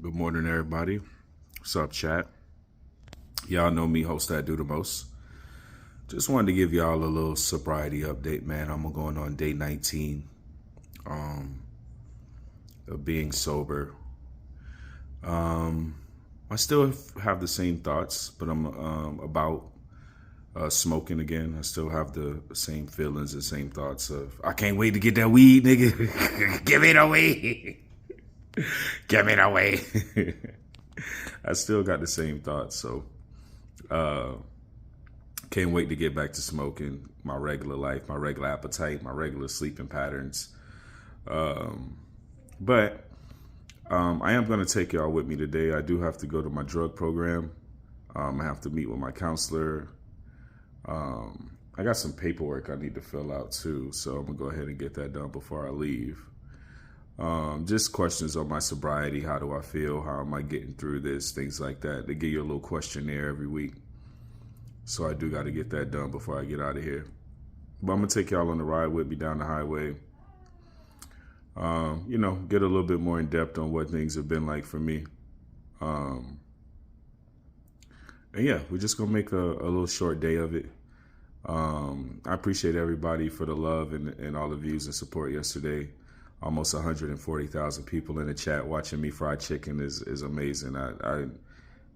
Good morning, everybody. What's up, chat? Y'all know me, host that do the most. Just wanted to give y'all a little sobriety update, man. I'm going on day 19 of being sober. I still have the same thoughts, but I'm about smoking again. I still have the same feelings and same thoughts of, I can't wait to get that weed, nigga. Give me the weed. Give me the weed. I still got the same thoughts, so can't wait to get back to smoking, my regular life, my regular appetite, my regular sleeping patterns. But I am going to take y'all with me today. I do have to go to my drug program. I have to meet with my counselor. I got some paperwork I need to fill out too, so I'm going to go ahead and get that done before I leave. Just questions on my sobriety. How do I feel? How am I getting through this? Things like that. They give you a little questionnaire every week. So I do got to get that done before I get out of here. But I'm going to take y'all on the ride with me down the highway. Get a little bit more in depth on what things have been like for me. And yeah, we're just going to make a little short day of it. I appreciate everybody for the love and all the views and support yesterday. Almost 140,000 people in the chat watching me fry chicken is amazing. I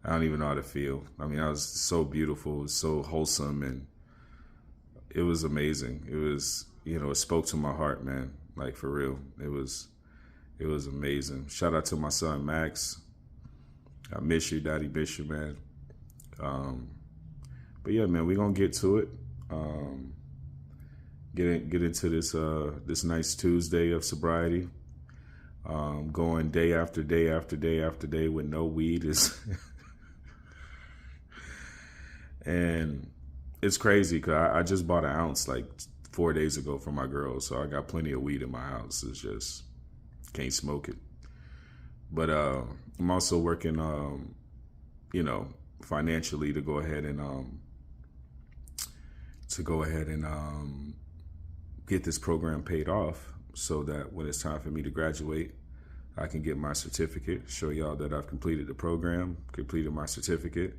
don't even know how to feel. I mean, I was so beautiful, it was so wholesome, and it was amazing. It was, it spoke to my heart, man. Like, for real. It was amazing. Shout out to my son, Max. I miss you, Daddy. Miss you, man. But yeah, man, we're going to get to it. Get into this nice Tuesday of sobriety. Going day after day after day after day with no weed is, and it's crazy because I just bought an ounce like 4 days ago for my girls, so I got plenty of weed in my house. It's just can't smoke it. But I'm also working, financially to go ahead and get this program paid off so that when it's time for me to graduate, I can get my certificate, show y'all that I've completed the program, completed my certificate,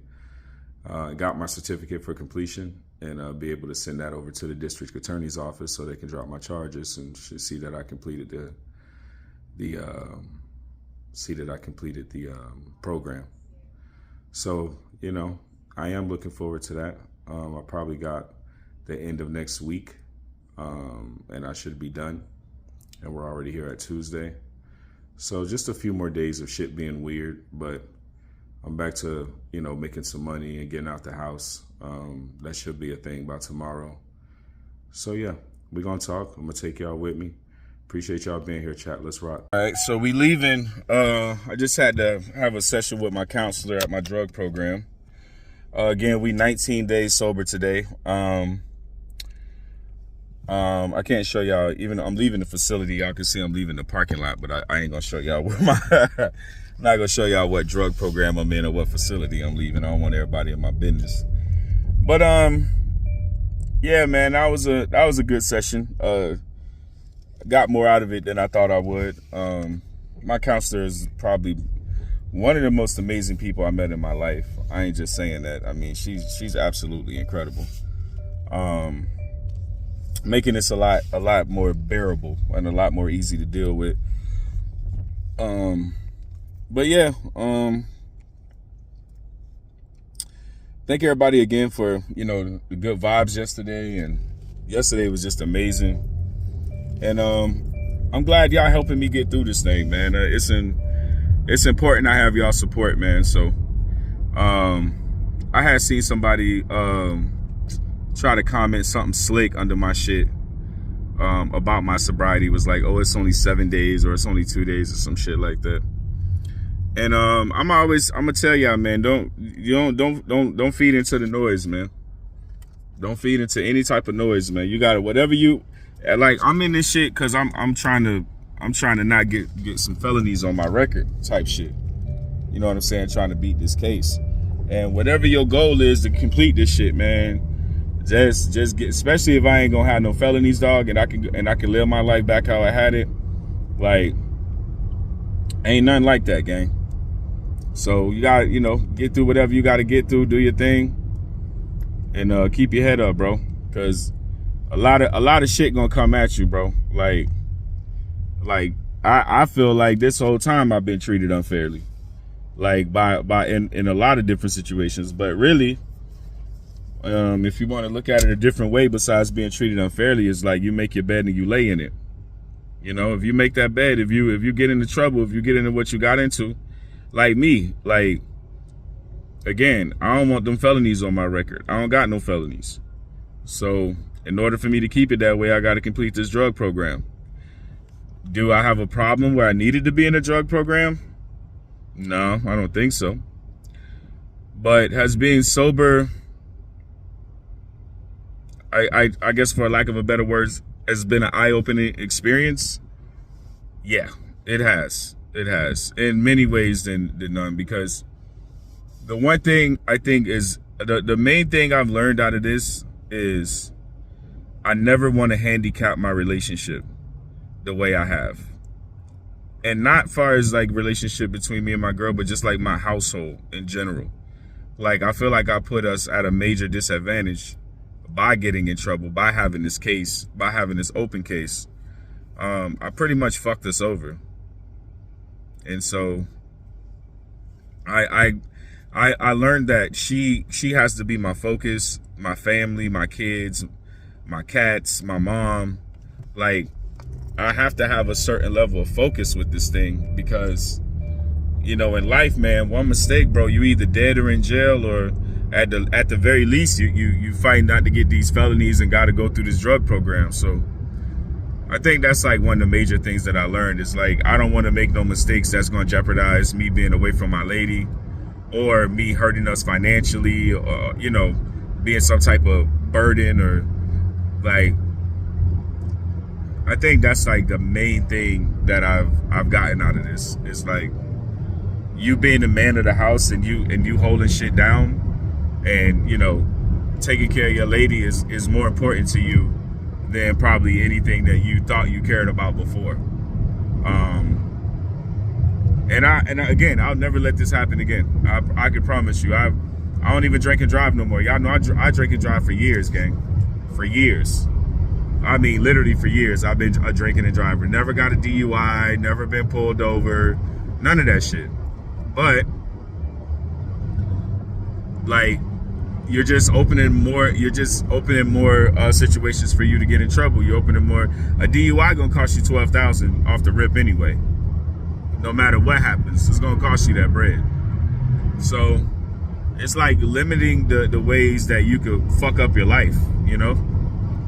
got my certificate for completion, and be able to send that over to the district attorney's office so they can drop my charges and see that I completed the program. So, I am looking forward to that. I probably got the end of next week. And I should be done, and we're already here at Tuesday. So just a few more days of shit being weird, but I'm back to, making some money and getting out the house. That should be a thing by tomorrow. So yeah, we're going to talk. I'm going to take y'all with me. Appreciate y'all being here, chat. Let's rock. All right, so we leaving. I just had to have a session with my counselor at my drug program. Again, we 19 days sober today. I can't show y'all, even though I'm leaving the facility, y'all can see I'm leaving the parking lot, but I ain't gonna show y'all where I'm not gonna show y'all what drug program I'm in or what facility I'm leaving. I don't want everybody in my business. But yeah, man, that was a good session. Got more out of it than I thought I would. My counselor is probably one of the most amazing people I met in my life. I ain't just saying that. I mean, she's absolutely incredible. Making this a lot more bearable and a lot more easy to deal with. But yeah, thank everybody again for, the good vibes yesterday, and yesterday was just amazing. And I'm glad y'all helping me get through this thing, man. It's important I have y'all support, man. So I had seen somebody try to comment something slick under my shit about my sobriety. Was like, oh, it's only 7 days or it's only 2 days or some shit like that. And I'm gonna tell y'all, man, don't feed into the noise, man. Don't feed into any type of noise, man. You gotta, whatever you like. I'm in this shit because I'm trying to not get some felonies on my record type shit. You know what I'm saying? Trying to beat this case. And whatever your goal is to complete this shit, man, just get, especially if I ain't gonna have no felonies, dog, and I can live my life back how I had it. Like, ain't nothing like that, gang. So you got, get through whatever you got to get through, do your thing, and keep your head up, bro. Because a lot of shit gonna come at you, bro. Like I feel like this whole time I've been treated unfairly, like by in a lot of different situations. But really, if you want to look at it a different way besides being treated unfairly, it's like you make your bed and you lay in it. If you make that bed, if you get into trouble, if you get into what you got into, like me, like, again, I don't want them felonies on my record. I don't got no felonies. So in order for me to keep it that way, I got to complete this drug program. Do I have a problem where I needed to be in a drug program? No, I don't think so. But has being sober, I guess for lack of a better words, has been an eye-opening experience? Yeah, it has. It has, in many ways than none, because the one thing I think is, the main thing I've learned out of this is I never want to handicap my relationship the way I have. And not far as like relationship between me and my girl, but just like my household in general. Like, I feel like I put us at a major disadvantage by getting in trouble, by having this case, by having this open case. I pretty much fucked us over. And so I learned that she has to be my focus, my family, my kids, my cats, my mom. Like, I have to have a certain level of focus with this thing, because, in life, man, one mistake, bro, you either dead or in jail, or at the very least, you fight not to get these felonies and got to go through this drug program. So I think that's like one of the major things that I learned is, like, I don't want to make no mistakes that's going to jeopardize me being away from my lady, or me hurting us financially, or, being some type of burden, or like, I think that's like the main thing that I've gotten out of this. It's like, you being the man of the house, and you holding shit down, and taking care of your lady is more important to you than probably anything that you thought you cared about before. And again, I'll never let this happen again. I can promise you. I don't even drink and drive no more. Y'all know I drink and drive for years, gang. For years. I mean, literally for years, I've been a drinking and driver. Never got a DUI, never been pulled over, none of that shit. But, like, you're just opening more situations for you to get in trouble. You're opening more. A DUI gonna cost you $12,000 off the rip anyway. No matter what happens, it's gonna cost you that bread. So it's like limiting the ways that you could fuck up your life,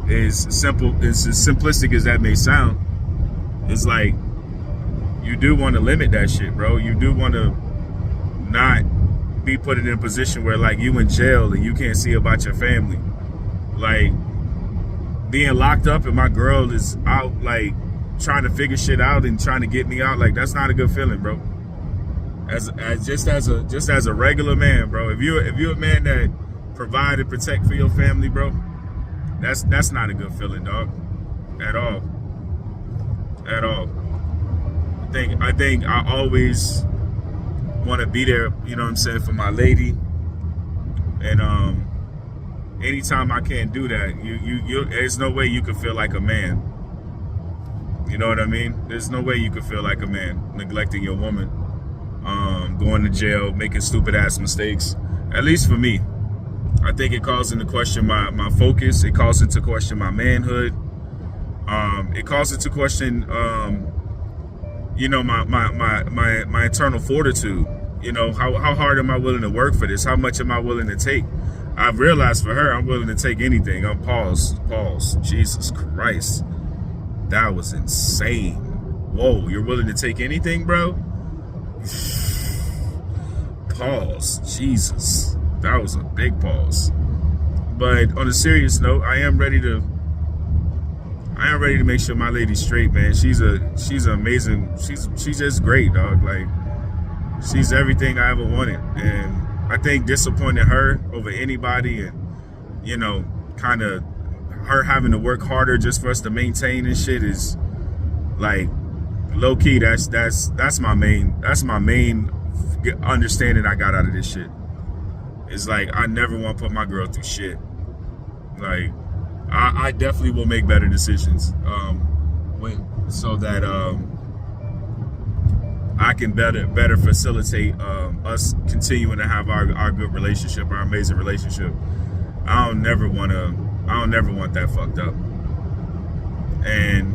is simple. It's as simplistic as that may sound. It's like, you do want to limit that shit, bro. You do want to not be put in a position where, like, you in jail and you can't see about your family. Like, being locked up and my girl is out, like, trying to figure shit out and trying to get me out. Like, that's not a good feeling, bro. As a regular man, bro. If you're a man that provide and protect for your family, bro, that's not a good feeling, dog. At all. At all. I think I always want to be there, for my lady. And anytime I can't do that, you there's no way you could feel like a man. You know what I mean? There's no way you could feel like a man neglecting your woman, going to jail, making stupid ass mistakes. At least for me. I think it calls into question my focus. It calls into question my manhood. It calls into question my internal fortitude. How hard am I willing to work for this? How much am I willing to take? I've realized for her, I'm willing to take anything. Pause. Jesus Christ. That was insane. Whoa, you're willing to take anything, bro? Pause. Jesus. That was a big pause. But on a serious note, I am ready to make sure my lady's straight, man. She's amazing. She's just great, dog. Like, she's everything I ever wanted. And I think disappointing her over anybody, and kind of her having to work harder just for us to maintain and shit, is like, low key, that's my main understanding I got out of this shit. It's like, I never want to put my girl through shit. Like, I definitely will make better decisions so that I can better facilitate us continuing to have our good relationship, our amazing relationship. I don't never want that fucked up. And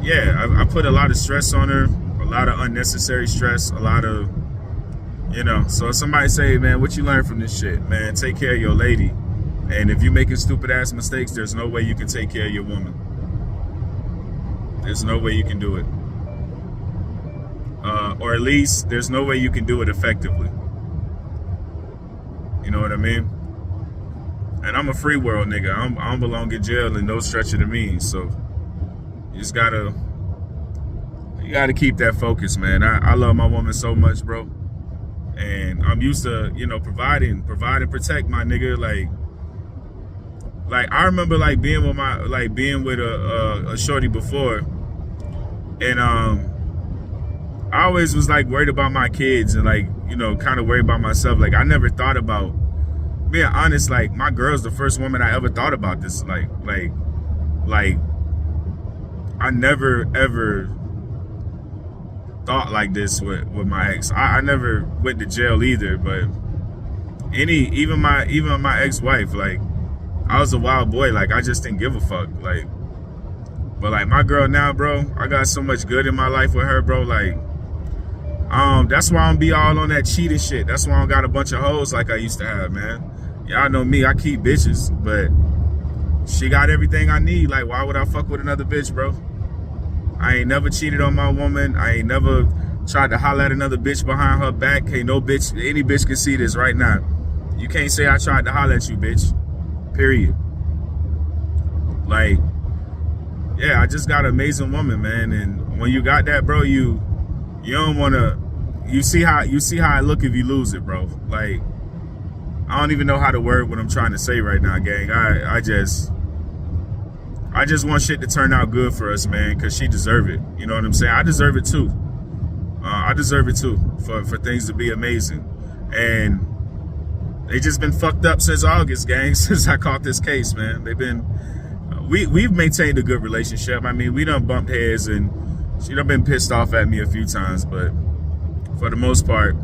yeah, I put a lot of stress on her, a lot of unnecessary stress, a lot of, you know. So if somebody say, man, what you learn from this shit? Man, take care of your lady. And if you're making stupid ass mistakes, there's no way you can take care of your woman. There's no way you can do it. Or at least there's no way you can do it effectively. You know what I mean? And I'm a free world nigga. I don't belong in jail in no stretch of the means. So you just gotta keep that focus, man. I love my woman so much, bro. And I'm used to, you know, provide and protect my nigga. Like I remember like being with a shorty before, and I always was like worried about my kids and like, you know, kind of worried about myself. Like I never thought about, being honest, like my girl's the first woman I ever thought about this. Like I never ever thought like this with my ex. I never went to jail either, but even my ex-wife, like I was a wild boy. Like I just didn't give a fuck. Like, but like my girl now, bro, I got so much good in my life with her, bro. Like, that's why I don't be all on that cheating shit. That's why I don't got a bunch of hoes like I used to have, man. Y'all know me, I keep bitches, but she got everything I need. Like, why would I fuck with another bitch, bro? I ain't never cheated on my woman. I ain't never tried to holler at another bitch behind her back. Hey, no bitch, any bitch can see this right now. You can't say I tried to holler at you, bitch. Period. Like, yeah, I just got an amazing woman, man. And when you got that, bro, you don't wanna, you see how I look if you lose it, bro. Like, I don't even know how to word what I'm trying to say right now, gang. I just want shit to turn out good for us, man, because she deserve it. You know what I'm saying? I deserve it too. I deserve it too for things to be amazing. And they just been fucked up since August, gang, since I caught this case, man. They've been, we've maintained a good relationship. I mean, we done bumped heads and she done been pissed off at me a few times, but for the most part,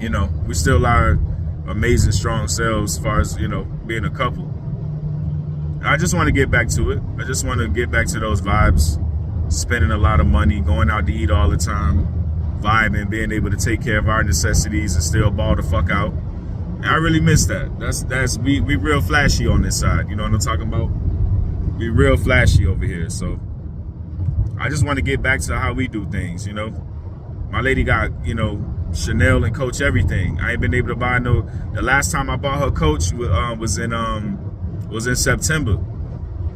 you know, we still are amazing, strong selves as far as, you know, being a couple. I just want to get back to it. I just want to get back to those vibes, spending a lot of money, going out to eat all the time, vibing, being able to take care of our necessities and still ball the fuck out. And I really miss that. We real flashy on this side. You know what I'm talking about? We real flashy over here. So I just want to get back to how we do things, you know? My lady got, you know, Chanel and Coach everything. I ain't been able to buy no, the last time I bought her Coach was in September.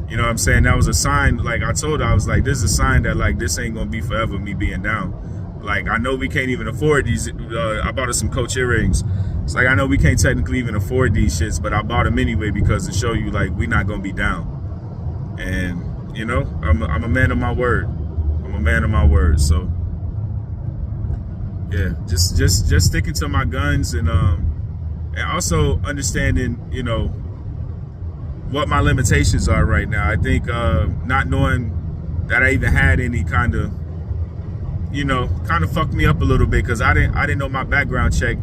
You know what I'm saying? That was a sign. Like I told her, I was like, this is a sign that like this ain't gonna be forever, me being down. Like I know we can't even afford these. I bought her some Coach earrings. It's like I know we can't technically even afford these shits, but I bought them anyway because to show you like we not gonna be down. And you know, I'm a man of my word. I'm a man of my word. So yeah, just sticking to my guns and also understanding, you know, what my limitations are right now. I think not knowing that I even had any kind of, you know, kind of fucked me up a little bit because I didn't know my background check.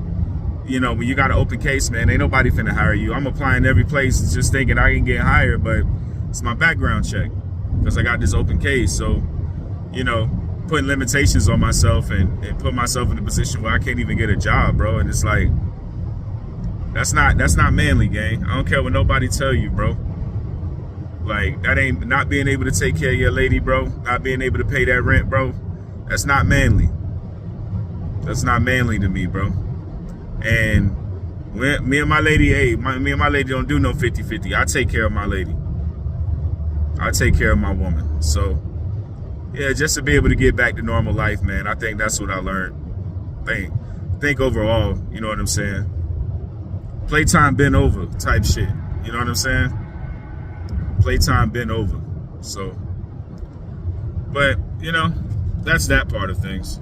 You know, when you got an open case, man, ain't nobody finna hire you. I'm applying every place just thinking I can get hired, but it's my background check because I got this open case. So, you know, putting limitations on myself and put myself in a position where I can't even get a job, bro. And it's like, that's not manly, gang. I don't care what nobody tell you, bro. Like, that ain't, not being able to take care of your lady, bro, not being able to pay that rent, bro, that's not manly. That's not manly to me, bro. And me and my lady, hey, me and my lady don't do no 50-50. I take care of my lady. I take care of my woman. So, yeah, just to be able to get back to normal life, man, I think that's what I learned. Think overall, you know what I'm saying? Playtime been over type shit. You know what I'm saying? Playtime been over. So, but, you know, that's that part of things.